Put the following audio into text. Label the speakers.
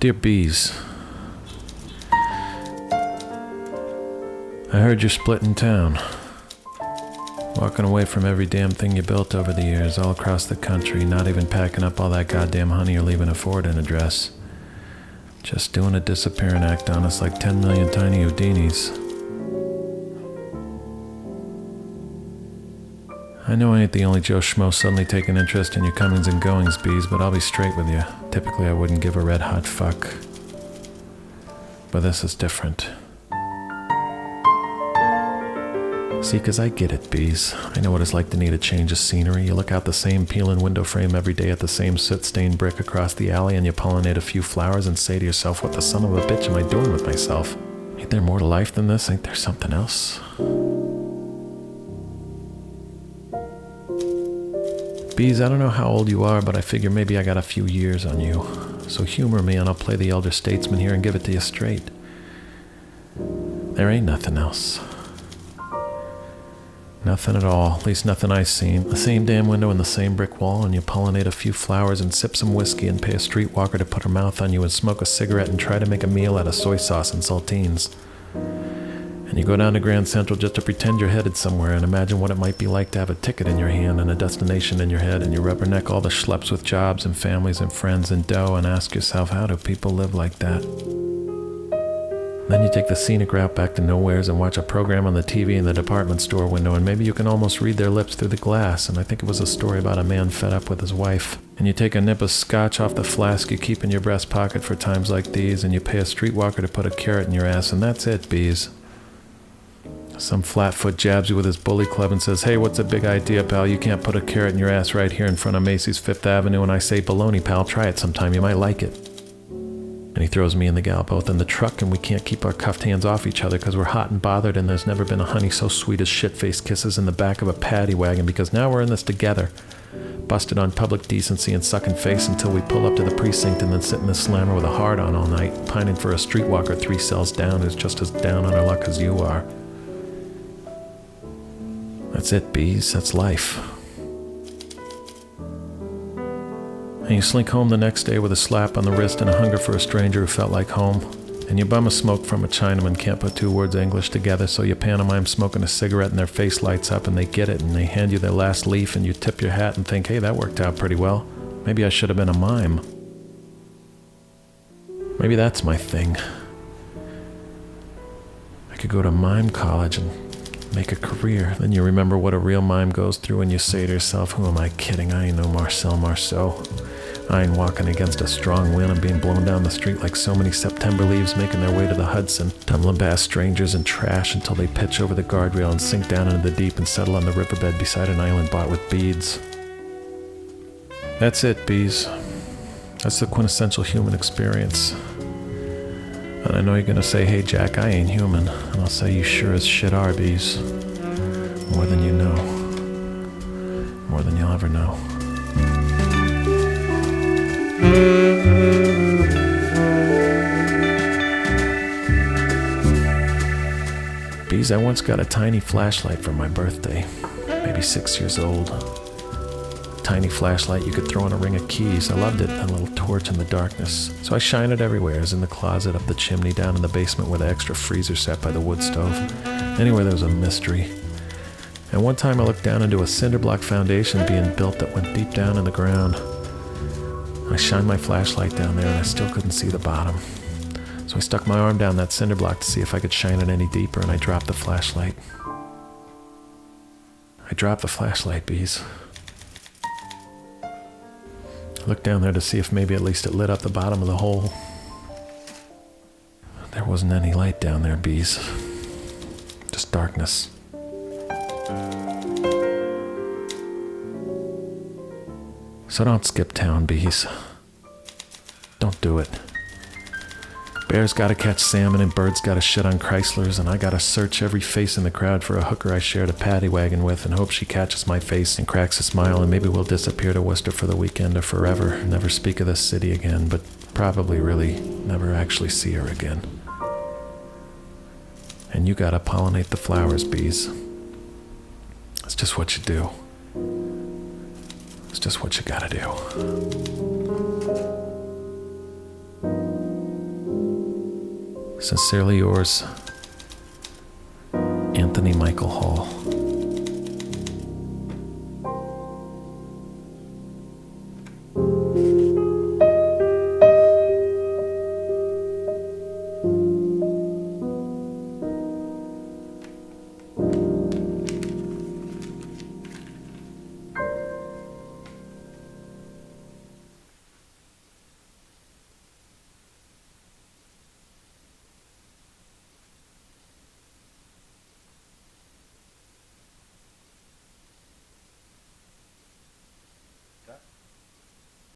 Speaker 1: Dear Bees, I heard you're splitting town. Walking away from every damn thing you built over the years, all across the country, not even packing up all that goddamn honey or leaving a forwarding address. Just doing a disappearing act on us like 10 million tiny Houdinis. I know I ain't the only Joe Schmo suddenly taking interest in your comings and goings, Bees, but I'll be straight with you. Typically I wouldn't give a red hot fuck. But this is different. See, 'cause I get it, Bees. I know what it's like to need a change of scenery. You look out the same peeling window frame every day at the same soot-stained brick across the alley and you pollinate a few flowers and say to yourself, what the son of a bitch am I doing with myself? Ain't there more to life than this? Ain't there something else? Bees, I don't know how old you are, but I figure maybe I got a few years on you. So humor me and I'll play the elder statesman here and give it to you straight. There ain't nothing else. Nothing at all, at least nothing I've seen. The same damn window and the same brick wall, and you pollinate a few flowers and sip some whiskey and pay a streetwalker to put her mouth on you and smoke a cigarette and try to make a meal out of soy sauce and saltines. And you go down to Grand Central just to pretend you're headed somewhere and imagine what it might be like to have a ticket in your hand and a destination in your head, and you rubberneck all the schleps with jobs and families and friends and dough and ask yourself, how do people live like that? Then you take the scenic route back to nowheres and watch a program on the TV in the department store window, and maybe you can almost read their lips through the glass, and I think it was a story about a man fed up with his wife. And you take a nip of scotch off the flask you keep in your breast pocket for times like these, and you pay a streetwalker to put a carrot in your ass, and that's it, Bees. Some flatfoot jabs you with his bully club and says, hey, what's a big idea, pal? You can't put a carrot in your ass right here in front of Macy's Fifth Avenue, and I say, baloney, pal, try it sometime, you might like it. And he throws me and the gal both in the truck, and we can't keep our cuffed hands off each other because we're hot and bothered, and there's never been a honey so sweet as shit-faced kisses in the back of a paddy wagon, because now we're in this together, busted on public decency and sucking face until we pull up to the precinct and then sit in the slammer with a hard-on all night, pining for a streetwalker 3 cells down who's just as down on her luck as you are. That's it, Bees. That's life. And you slink home the next day with a slap on the wrist and a hunger for a stranger who felt like home. And you bum a smoke from a Chinaman, can't put 2 words English together, so you pantomime smoking a cigarette and their face lights up and they get it and they hand you their last leaf and you tip your hat and think, hey, that worked out pretty well. Maybe I should have been a mime. Maybe that's my thing. I could go to mime college and make a career. Then you remember what a real mime goes through and you say to yourself, who am I kidding? I ain't no Marcel Marceau. I ain't walking against a strong wind and being blown down the street like so many September leaves making their way to the Hudson, tumbling past strangers and trash until they pitch over the guardrail and sink down into the deep and settle on the riverbed beside an island bought with beads. That's it, Bees. That's the quintessential human experience. And I know you're gonna say, hey Jack, I ain't human. And I'll say, you sure as shit are, Bees. More than you know. More than you'll ever know. Bees, I once got a tiny flashlight for my birthday. Maybe 6 years old. Tiny flashlight you could throw in a ring of keys. I loved it, a little torch in the darkness. So I shine it everywhere, as in the closet, up the chimney, down in the basement where the extra freezer sat by the wood stove. Anywhere there was a mystery. And one time I looked down into a cinder block foundation being built that went deep down in the ground. I shined my flashlight down there and I still couldn't see the bottom. So I stuck my arm down that cinder block to see if I could shine it any deeper, and I dropped the flashlight. I dropped the flashlight, Bees. I looked down there to see if maybe at least it lit up the bottom of the hole. There wasn't any light down there, Bees. Just darkness. So don't skip town, Bees. Don't do it. Bears gotta catch salmon and birds gotta shit on Chryslers, and I gotta search every face in the crowd for a hooker I shared a paddy wagon with and hope she catches my face and cracks a smile, and maybe we'll disappear to Worcester for the weekend or forever, never speak of this city again, but probably really never actually see her again. And you gotta pollinate the flowers, Bees. It's just what you do. It's just what you gotta do. Sincerely yours, Anthony Michael Hall.